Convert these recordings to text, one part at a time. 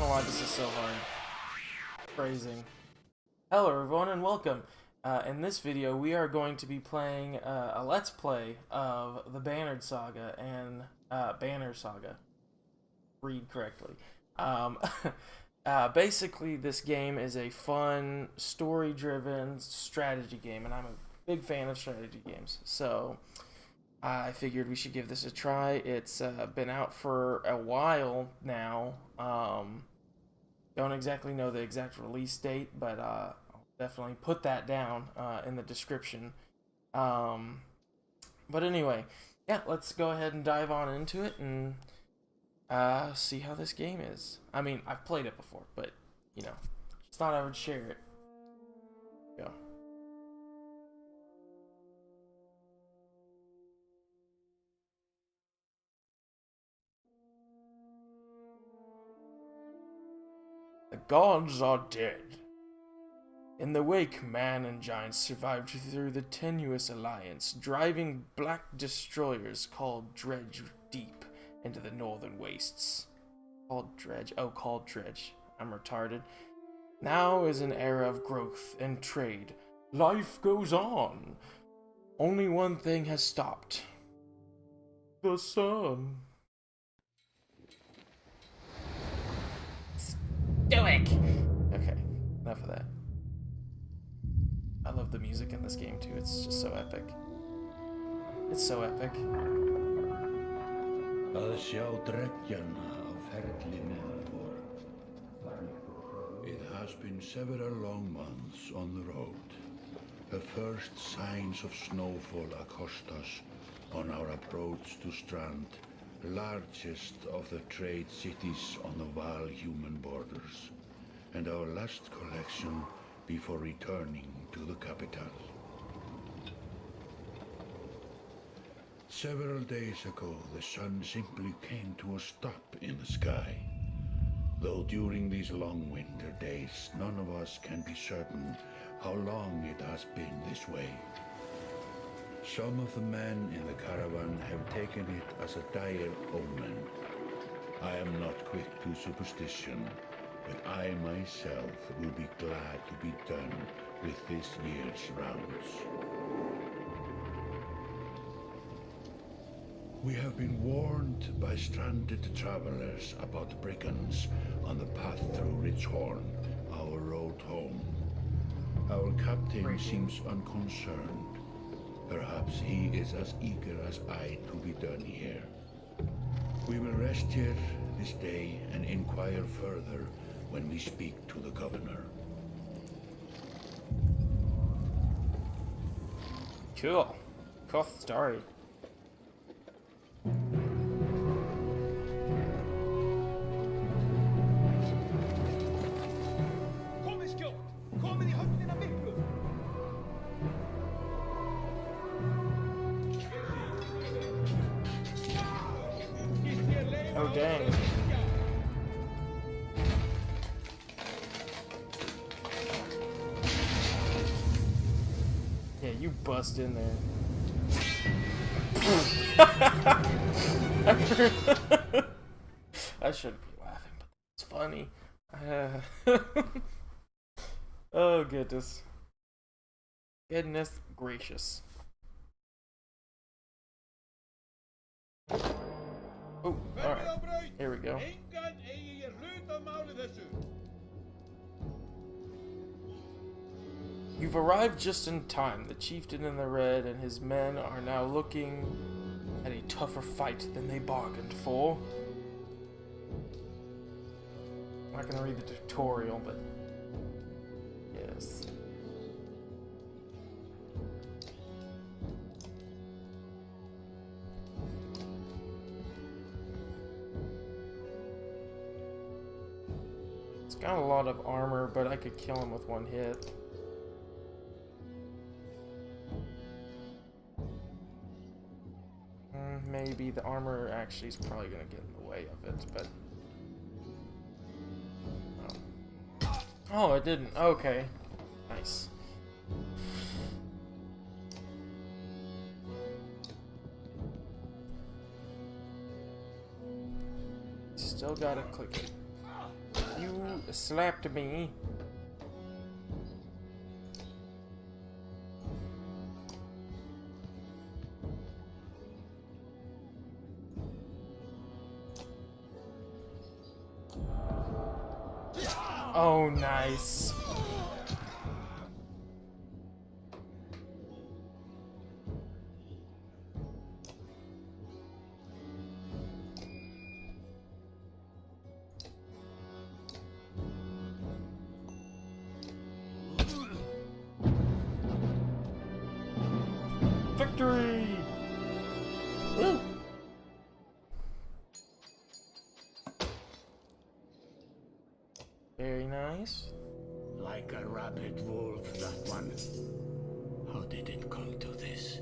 why this is so hard. Phrasing. Hello everyone and welcome. In this video we are going to be playing a Let's Play of the Banner Saga and Banner Saga. Read correctly. Basically this game is a fun, story-driven strategy game, and I'm a big fan of strategy games. So I figured we should give this a try. It's been out for a while now. Don't exactly know the exact release date, but I'll definitely put that down in the description. But anyway, yeah, let's go ahead and dive on into it and see how this game is. I mean, I've played it before, but, you know, just thought I would share it. Go. The gods are dead. In the wake, man and giants survived through the tenuous alliance, driving black destroyers called Dredge deep into the northern wastes. Called Dredge? Oh, called Dredge. I'm retarded. Now is an era of growth and trade. Life goes on. Only one thing has stopped. The sun. Stoic! Okay, enough of that. I love the music in this game too, it's just so epic. It's so epic. It has been several long months on the road. The first signs of snowfall accost us on our approach to Strand, largest of the trade cities on the Val-human borders, and our last collection before returning to the capital. Several days ago, the sun simply came to a stop in the sky. Though during these long winter days, none of us can be certain how long it has been this way. Some of the men in the caravan have taken it as a dire omen. I am not quick to superstition, but I myself will be glad to be done with this year's rounds. We have been warned by stranded travelers about brigands on the path through Ridgehorn, our road home. Our captain seems unconcerned. Perhaps he is as eager as I to be done here. We will rest here this day and inquire further when we speak to the governor. Cool. Cool story. Oh dang. Yeah, you bust in there. I shouldn't be laughing, but it's funny. Oh goodness. Goodness gracious. Oh, alright. Here we go. You've arrived just in time. The chieftain in the red and his men are now looking at a tougher fight than they bargained for. I'm not gonna read the tutorial, but yes. It's got a lot of armor, but I could kill him with one hit. Maybe the armor actually is probably gonna get in the way of it, but oh, it didn't. Okay, nice. Still gotta click it. You slapped me. Oh, nice. Victory! Woo! Very nice. Like a rabid wolf, that one. How did it come to this?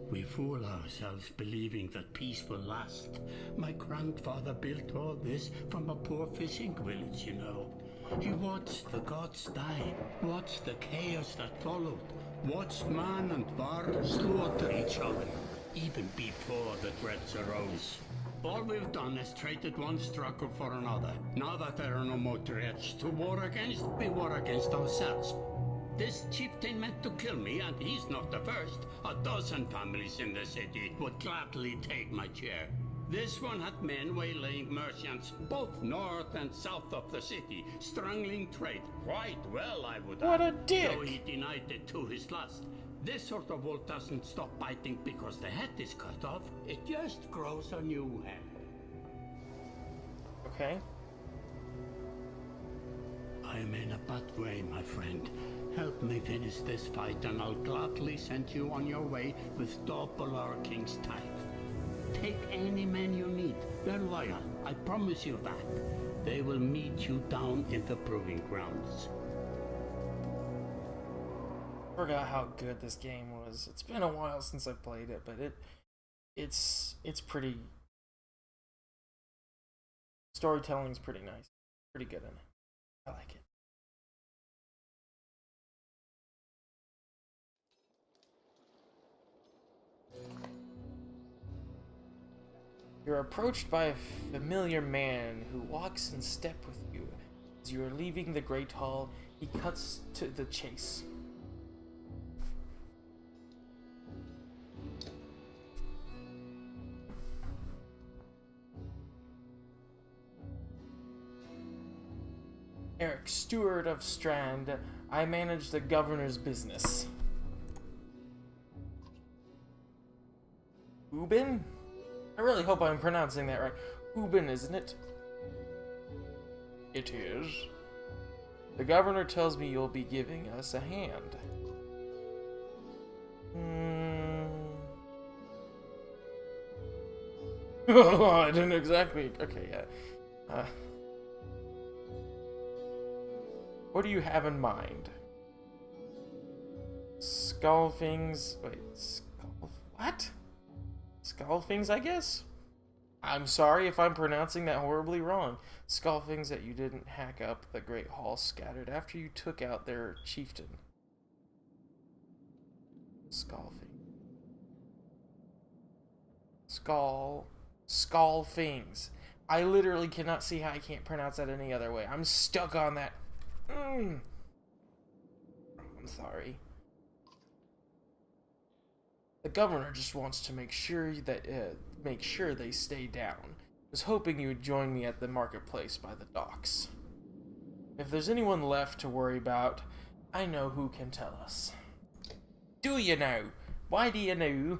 We fool ourselves believing that peace will last. My grandfather built all this from a poor fishing village, you know. He watched the gods die, watched the chaos that followed, watched man and var slaughter each other, even before the dreads arose. All we've done is traded one struggle for another. Now that there are no more dreads to war against, we war against ourselves. This chieftain meant to kill me, and he's not the first. A dozen families in the city would gladly take my chair. This one had men waylaying merchants, both north and south of the city, strangling trade. Quite well, I would add. What a dick! Though he denied it to his last. This sort of wolf doesn't stop biting because the head is cut off. It just grows a new head. Okay. I am in a bad way, my friend. Help me finish this fight, and I'll gladly send you on your way with double our king's tithe. Take any men you need. They're loyal, I promise you that. They will meet you down in the proving grounds. Forgot how good this game was. It's been a while since I've played it, but it's pretty. Storytelling's pretty nice. Pretty good in it. I like it. You're approached by a familiar man who walks in step with you. As you are leaving the Great Hall, he cuts to the chase. Eric, steward of Strand, I manage the governor's business. Ubin? I really hope I'm pronouncing that right. Ubin, isn't it? It is. The governor tells me you'll be giving us a hand. I didn't exactly... Okay, yeah. What do you have in mind? Skullfings... Wait, what? Skullfings, I guess? I'm sorry if I'm pronouncing that horribly wrong. Skullfings that you didn't hack up the Great Hall scattered after you took out their chieftain. Skullfing. Skullfings. I literally cannot see how I can't pronounce that any other way. I'm stuck on that. I'm sorry. The governor just wants to make sure that they stay down. I was hoping you would join me at the marketplace by the docks. If there's anyone left to worry about, I know who can tell us. Do you know? Why do you know?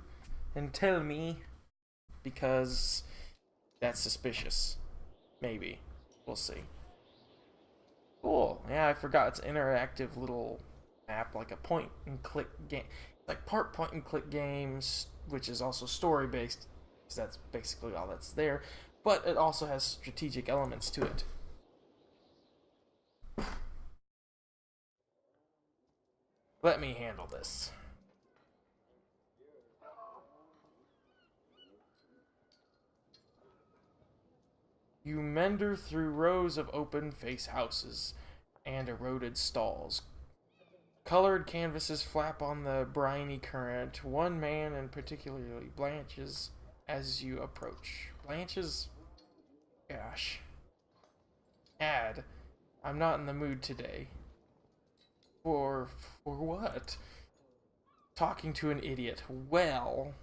And tell me. Because that's suspicious. Maybe. We'll see. Cool. Yeah, I forgot it's an interactive little map, like a point-and-click game. Like part point-and-click games, which is also story-based, because that's basically all that's there. But it also has strategic elements to it. Let me handle this. You meander through rows of open face houses and eroded stalls. Colored canvases flap on the briny current. One man in particularly blanches as you approach. Blanches? Gosh. I'm not in the mood today. For what? Talking to an idiot. Well,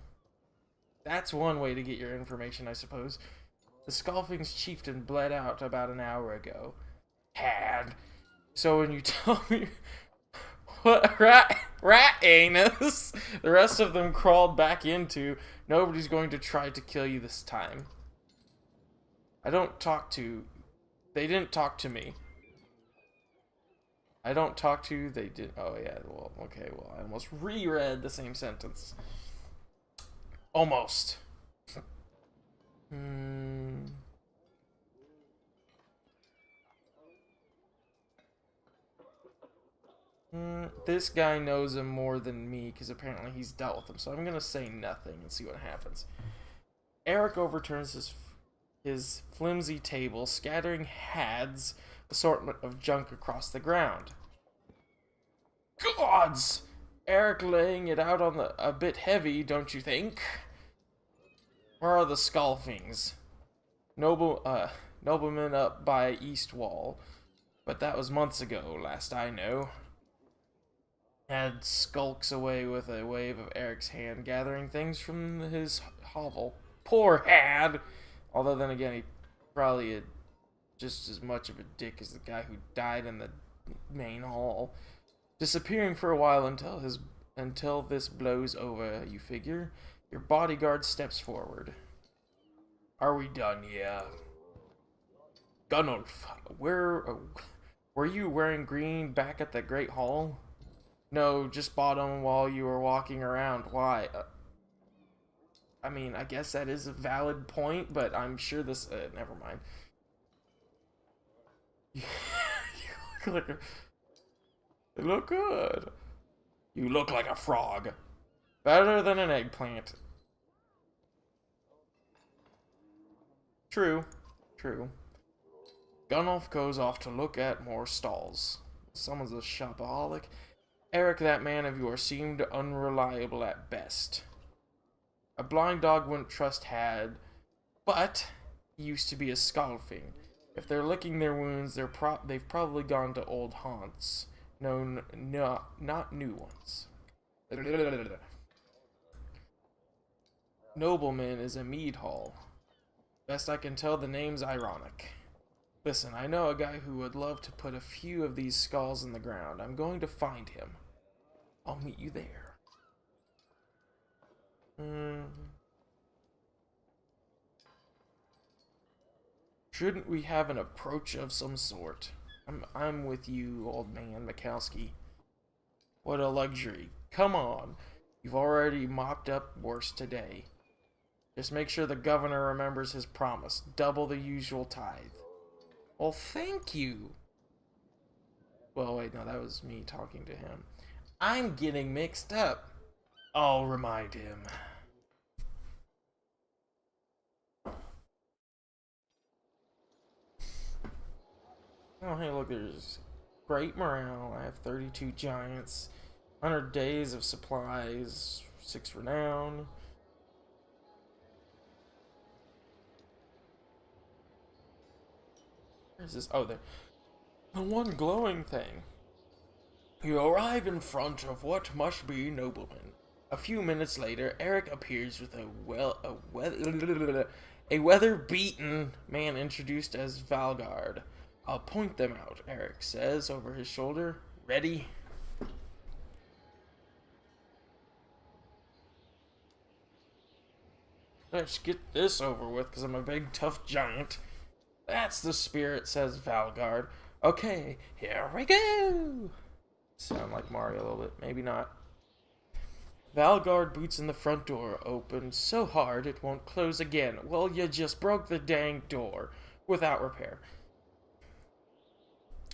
that's one way to get your information, I suppose. The Scoffing's chieftain bled out about an hour ago. Had. So when you tell me what rat anus the rest of them crawled back into, nobody's going to try to kill you this time. They didn't talk to me. I don't talk to, they did, oh yeah, well, okay, well, I almost reread the same sentence. Almost. This guy knows him more than me, because apparently he's dealt with him, so I'm going to say nothing and see what happens. Eric overturns his flimsy table, scattering Had's assortment of junk across the ground. Gods! Eric laying it out on a bit heavy, don't you think? Where are the Scoffings? Noblemen up by East Wall. But that was months ago, last I know. Had skulks away with a wave of Eric's hand, gathering things from his hovel. Poor Had! Although then again, he probably had just as much of a dick as the guy who died in the main hall. Disappearing for a while until this blows over, you figure. Your bodyguard steps forward. Are we done yet? Gunnulf, were you wearing green back at the Great Hall? No, just bought them while you were walking around. Why? I mean, I guess that is a valid point, but I'm sure this... never mind. You look good. You look like a frog. Better than an eggplant. True. Gunnulf goes off to look at more stalls. Someone's a shopaholic. Eric, that man of yours, seemed unreliable at best. A blind dog wouldn't trust Had, but he used to be a Scoffing. If they're licking their wounds, they've probably gone to old haunts. No, not new ones. Nobleman is a mead hall. Best I can tell, the name's ironic. Listen, I know a guy who would love to put a few of these skulls in the ground. I'm going to find him. I'll meet you there. Shouldn't we have an approach of some sort? I'm with you, old man Mikowski. What a luxury. Come on. You've already mopped up worse today. Just make sure the governor remembers his promise. Double the usual tithe. Well, thank you. Well, wait, no, that was me talking to him. I'm getting mixed up. I'll remind him. Oh, hey, look, there's great morale. I have 32 giants, 100 days of supplies, 6 renown. Where's this? Oh, there. The one glowing thing. You arrive in front of what must be noblemen. A few minutes later, Eric appears with a weather-beaten man introduced as Valgard. I'll point them out, Eric says over his shoulder. Ready? Let's get this over with, because I'm a big, tough giant. That's the spirit, says Valgard. Okay, here we go! Sound like Mario a little bit. Maybe not. Valgard boots in the front door, open so hard it won't close again. Well, you just broke the dang door. Without repair.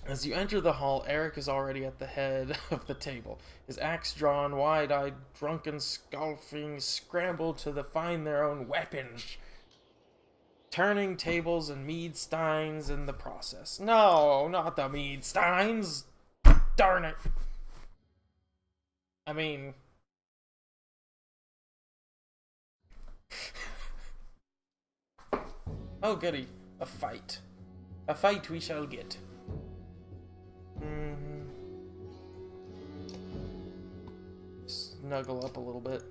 As you enter the hall, Eric is already at the head of the table. His axe drawn, wide-eyed, drunken Scoffings scramble to find their own weapons, turning tables and mead steins in the process. No, not the mead steins! Darn it! I mean... oh, goody. A fight. A fight we shall get. snuggle up a little bit.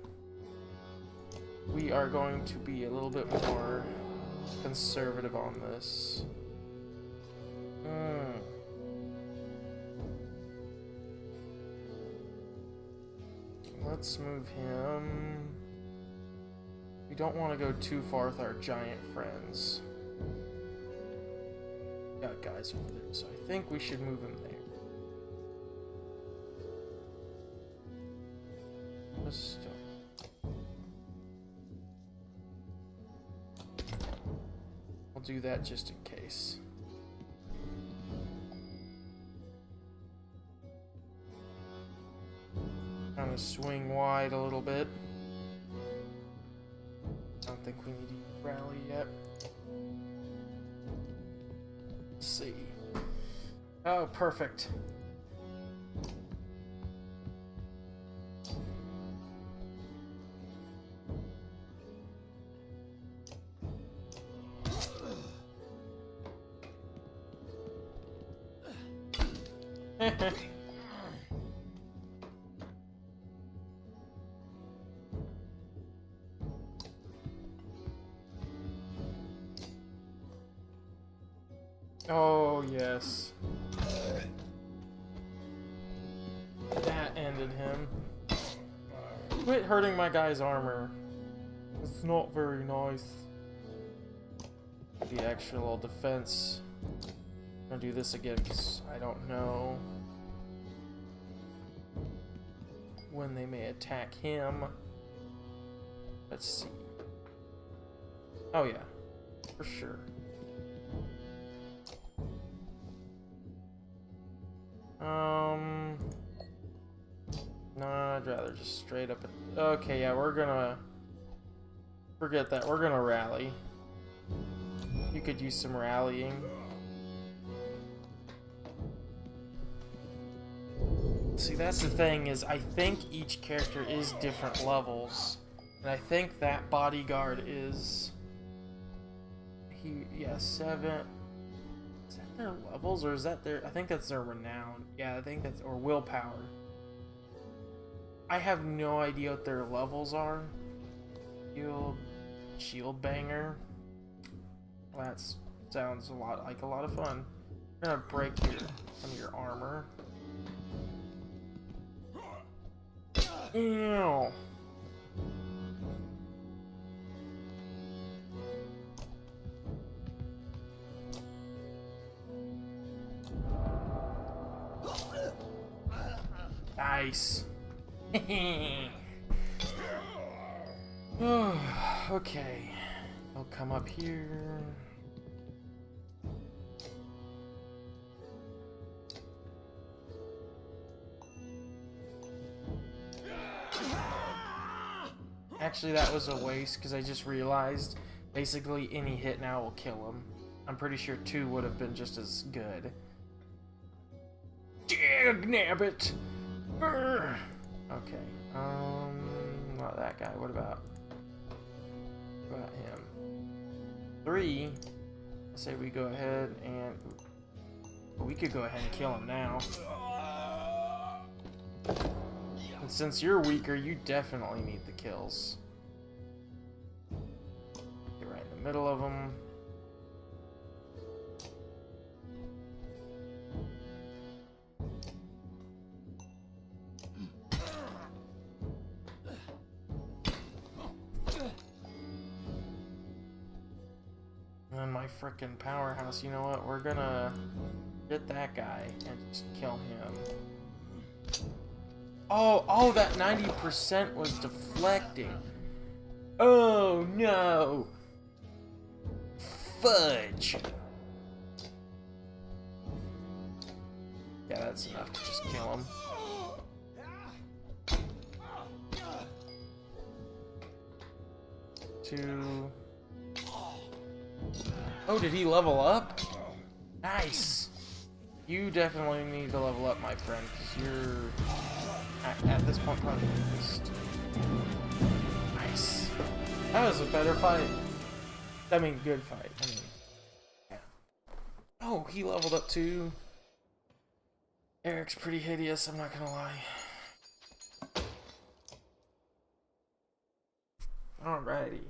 We are going to be a little bit more conservative on this. Let's move him. We don't want to go too far with our giant friends. Got guys over there, so I think we should move him there. Just I'll do that just in case. Kind of swing wide a little bit. I don't think we need to rally yet. Let's see. Oh, perfect. Oh, yes. That ended him. Quit hurting my guy's armor. It's not very nice. The actual defense. I'm gonna do this again because I don't know when they may attack him. Let's see. Oh yeah, for sure. No, I'd rather just straight up. Okay, yeah, we're gonna forget that. We're gonna rally. You could use some rallying. See, that's the thing, is I think each character is different levels. And I think that bodyguard is... yeah, 7... Is that their levels, or is that their... I think that's their renown. Yeah, I think that's... or willpower. I have no idea what their levels are. Shield banger. Well, that sounds a lot like a lot of fun. I'm gonna break some of your armor. Ew. Nice. Okay. I'll come up here. Actually, that was a waste because I just realized basically any hit now will kill him. I'm pretty sure 2 would have been just as good. Nabbit! Okay. Not that guy. What about him? 3. I say we go ahead and we could go ahead and kill him now. And since you're weaker, you definitely need the kills. Get right in the middle of them. And my frickin' powerhouse, you know what? We're gonna get that guy and just kill him. Oh, that 90% was deflecting. Oh no! Fudge! Yeah, that's enough to just kill him. Two. Oh, did he level up? Nice! You definitely need to level up, my friend, because you're, at this point, probably the weakest. Nice. That was a better fight. I mean, good fight. I mean, yeah. Oh, he leveled up too. Eric's pretty hideous, I'm not gonna lie. Alrighty.